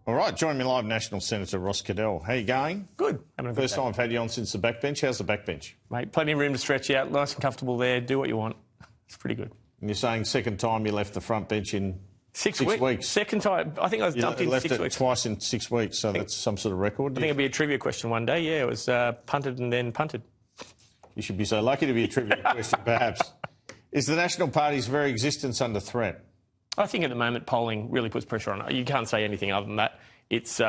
All right, joining me live, National Senator Ross Clennell. How you going? Good. First time I've had you on since the backbench. How's the backbench? Mate, plenty of room to stretch out, nice and comfortable there, do what you want. It's pretty good. And you're saying second time you left the front bench in six weeks? Second time. I think I was dumped in 6 weeks. You left it twice in 6 weeks, so that's some sort of record. I think it'd be a trivia question one day. Yeah, it was punted and then punted. You should be so lucky to be a trivia question, perhaps. Is the National Party's very existence under threat? I think at the moment polling really puts pressure on it. You can't say anything other than that. It's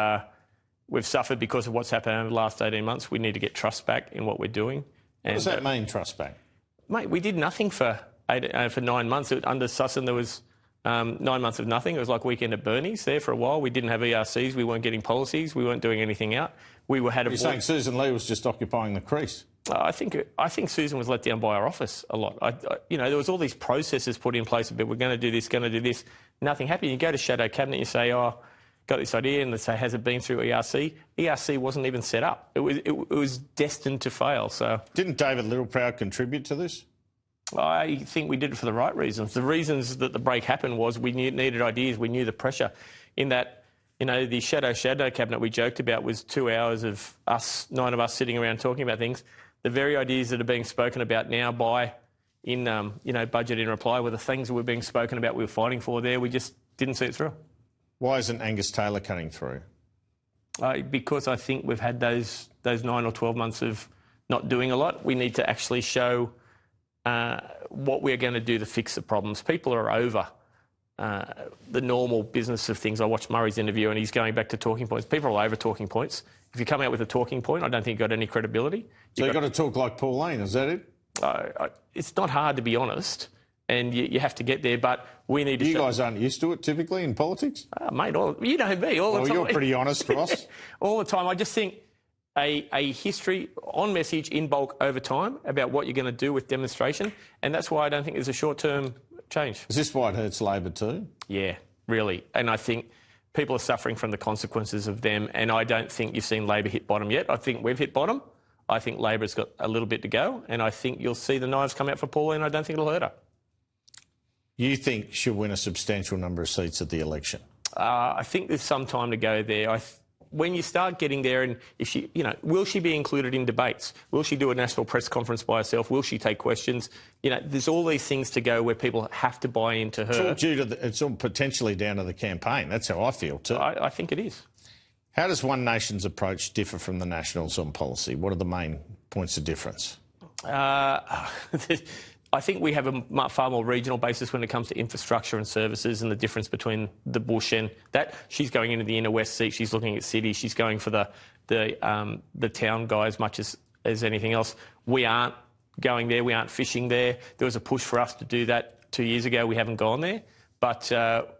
we've suffered because of what's happened over the last 18 months. We need to get trust back in what we're doing. What does that mean, trust back? Mate, we did nothing for 9 months. Under Sussan, there was 9 months of nothing. It was like weekend at Bernie's there for a while. We didn't have ERCs. We weren't getting policies. We weren't doing anything out. You're saying Susan Lee was just occupying the crease? I think Susan was let down by our office a lot. There was all these processes put in place about we're going to do this, going to do this. Nothing happened. You go to Shadow Cabinet, you say, got this idea, and they say, has it been through ERC? ERC wasn't even set up. It was destined to fail. So didn't David Littleproud contribute to this? I think we did it for the right reasons. The reasons that the break happened was we needed ideas. We knew the pressure in that. The Shadow Cabinet we joked about was 2 hours of us, 9 of us sitting around talking about things. The very ideas that are being spoken about now in budget in reply were the things that were being spoken about we were fighting for there. We just didn't see it through. Why isn't Angus Taylor cutting through? Because I think we've had those 9 or 12 months of not doing a lot. We need to actually show what we're going to do to fix the problems. People are over the normal business of things. I watched Murray's interview and he's going back to talking points. People are over talking points. If you come out with a talking point, I don't think you've got any credibility. So you've got to talk like Pauline, is that it? It's not hard, to be honest, and you have to get there, but we need to... You guys aren't used to it, typically, in politics? Mate, you know me all the time. Well, you're pretty honest, Ross. All the time. I just think a history on message in bulk over time about what you're going to do with demonstration, and that's why I don't think there's a short-term change. Is this why it hurts Labor too? Yeah, really. And I think people are suffering from the consequences of them, and I don't think you've seen Labor hit bottom yet. I think we've hit bottom. I think Labor's got a little bit to go, and I think you'll see the knives come out for Pauline. I don't think it'll hurt her. You think she'll win a substantial number of seats at the election? I think there's some time to go there. When you start getting there, and if she, will she be included in debates? Will she do a national press conference by herself? Will she take questions? There's all these things to go where people have to buy into her. It's all potentially down to the campaign. That's how I feel too. I think it is. How does One Nation's approach differ from the Nationals on policy? What are the main points of difference? I think we have a far more regional basis when it comes to infrastructure and services, and the difference between the bush and that. She's going into the inner west seat. She's looking at cities. She's going for the town guy as much as anything else. We aren't going there. We aren't fishing there. There was a push for us to do that 2 years ago. We haven't gone there. But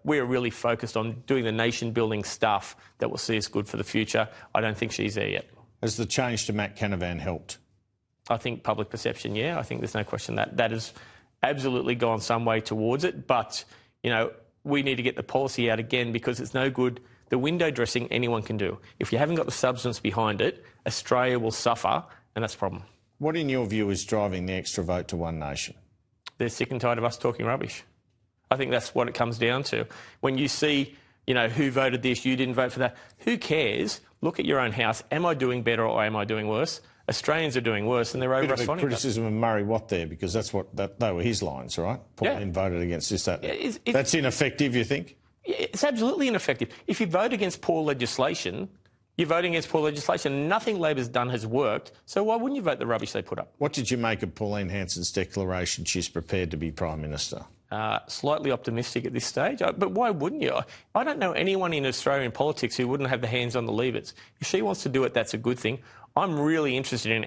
we're really focused on doing the nation-building stuff that will see us good for the future. I don't think she's there yet. Has the change to Matt Canavan helped? I think public perception, yeah. I think there's no question that has absolutely gone some way towards it. But, we need to get the policy out again, because it's no good. The window dressing anyone can do. If you haven't got the substance behind it, Australia will suffer, and that's a problem. What, in your view, is driving the extra vote to One Nation? They're sick and tired of us talking rubbish. I think that's what it comes down to. When you see, who voted this, you didn't vote for that, who cares? Look at your own house. Am I doing better or am I doing worse? Australians are doing worse, and they're over-responding. Criticism of Murray Watt there, because they were his lines, right? Pauline voted against this, that. Yeah, that's ineffective, you think? Yeah, it's absolutely ineffective. If you vote against poor legislation, you're voting against poor legislation. Nothing Labor's done has worked, so why wouldn't you vote the rubbish they put up? What did you make of Pauline Hanson's declaration she's prepared to be Prime Minister? Slightly optimistic at this stage, but why wouldn't you? I don't know anyone in Australian politics who wouldn't have the hands on the levers. If she wants to do it, that's a good thing. I'm really interested in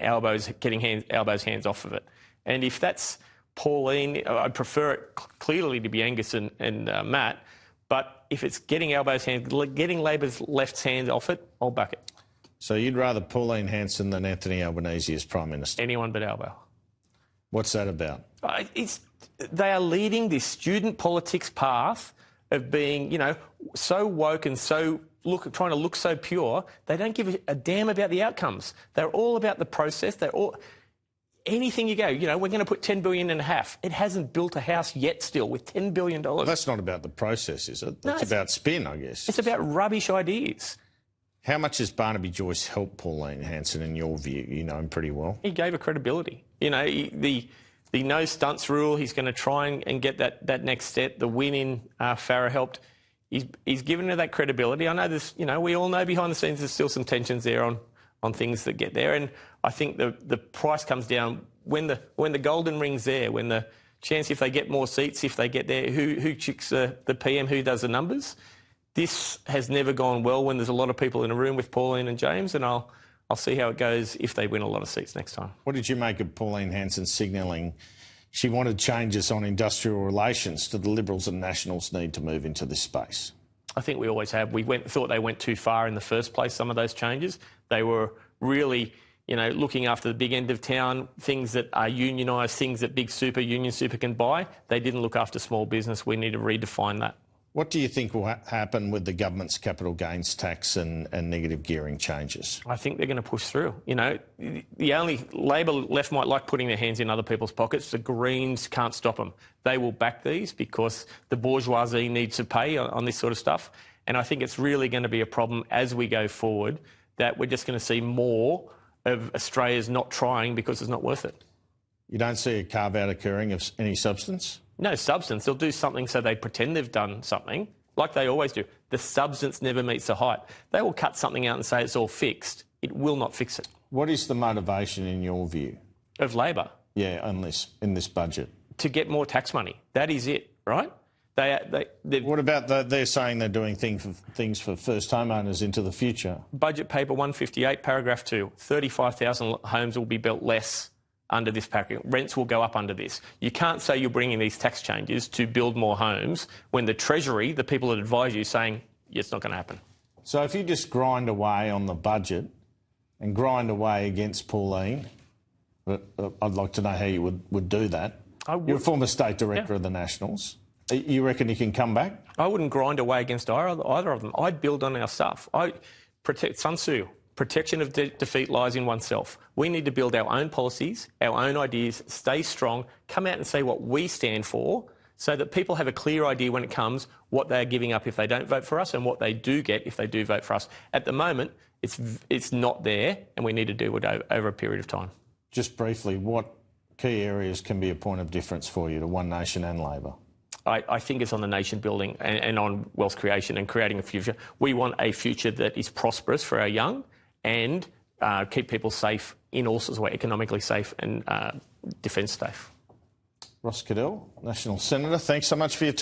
getting Albo's hands off of it. And if that's Pauline, I'd prefer it clearly to be Angus and Matt. But if it's getting Labor's left's hands off it, I'll back it. So you'd rather Pauline Hanson than Anthony Albanese as Prime Minister? Anyone but Albo. What's that about? They are leading this student politics path of being, so woke and trying to look so pure. They don't give a damn about the outcomes. They're all about the process. anything you go, we're going to put $10 billion in half. It hasn't built a house yet still with $10 billion. That's not about the process, is it? That's about spin, I guess. It's about rubbish ideas. How much has Barnaby Joyce helped Pauline Hanson in your view? You know him pretty well. He gave her credibility. The no stunts rule, he's going to try and get that next step. The win in Farah helped. He's given her that credibility. I know this, we all know behind the scenes there's still some tensions there on things that get there. And I think the price comes down when the golden ring's there, when the chance if they get more seats, if they get there, who chicks the PM, who does the numbers. This has never gone well when there's a lot of people in a room with Pauline and James, and I'll see how it goes if they win a lot of seats next time. What did you make of Pauline Hanson signalling she wanted changes on industrial relations? Do the Liberals and Nationals need to move into this space? I think we always have. We thought they went too far in the first place, some of those changes. They were really, looking after the big end of town, things that are unionised, things that big union super can buy. They didn't look after small business. We need to redefine that. What do you think will happen with the government's capital gains tax and negative gearing changes? I think they're going to push through. The only Labor left might like putting their hands in other people's pockets. The Greens can't stop them. They will back these because the bourgeoisie needs to pay on this sort of stuff. And I think it's really going to be a problem as we go forward that we're just going to see more of Australia's not trying because it's not worth it. You don't see a carve-out occurring of any substance? No substance. They'll do something so they pretend they've done something, like they always do. The substance never meets the height. They will cut something out and say it's all fixed. It will not fix it. What is the motivation, in your view? Of Labor? Yeah, in this budget. To get more tax money. That is it, right? What about they're saying they're doing things for first homeowners into the future? Budget paper 158, paragraph 2. 35,000 homes will be built less under this package. Rents will go up under this. You can't say you're bringing these tax changes to build more homes when the Treasury, the people that advise you, saying it's not going to happen. So if you just grind away on the budget and grind away against Pauline, I'd like to know how you would do that. I would. You're a former state director of the Nationals. You reckon you can come back? I wouldn't grind away against either of them. I'd build on our stuff. I protect Sun Tzu. Protection of defeat lies in oneself. We need to build our own policies, our own ideas, stay strong, come out and say what we stand for so that people have a clear idea when it comes what they're giving up if they don't vote for us and what they do get if they do vote for us. At the moment, it's not there and we need to do it over a period of time. Just briefly, what key areas can be a point of difference for you to One Nation and Labor? I think it's on the nation building and on wealth creation and creating a future. We want a future that is prosperous for our young and keep people safe in all sorts of ways, economically safe and defence safe. Ross Cadell, National Senator, thanks so much for your time.